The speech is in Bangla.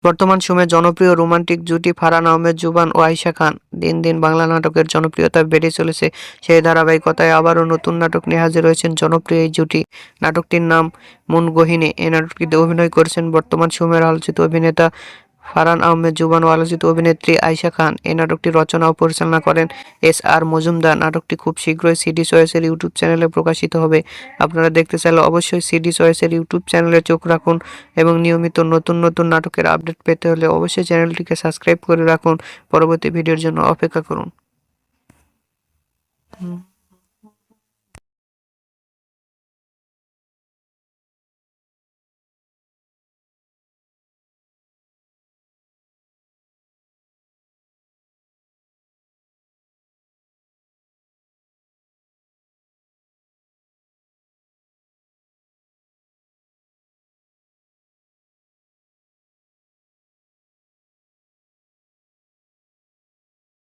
বর্তমান সময়ে জনপ্রিয় রোমান্টিক জুটি ফারহান আহমেদ জুবান ও আয়েশা খান। দিন দিন বাংলা নাটকের জনপ্রিয়তা বেড়ে চলেছে। সেই ধারাবাহিকতায় আবারও নতুন নাটক নিয়ে হাজির হয়েছেন জনপ্রিয় এই জুটি। নাটকটির নাম মন গহিনে। এই নাটকটিতে অভিনয় করেছেন বর্তমান সময়ের আলোচিত অভিনেতা ফারহান আহমেদ জুবান ও আলোচিত অভিনেত্রী আয়েশা খান। এই নাটকটি রচনা ও পরিচালনা করেন আর মজুমদার। নাটকটি খুব শীঘ্রই সিডি চয়েসের ইউটিউব চ্যানেলে প্রকাশিত হবে। আপনারা দেখতে চাইলে অবশ্যই সিডি চয়েসের ইউটিউব চ্যানেলে চোখ রাখুন এবং নিয়মিত নতুন নতুন নাটকের আপডেট পেতে হলে অবশ্যই চ্যানেলটিকে সাবস্ক্রাইব করে রাখুন। পরবর্তী ভিডিওর জন্য অপেক্ষা করুন।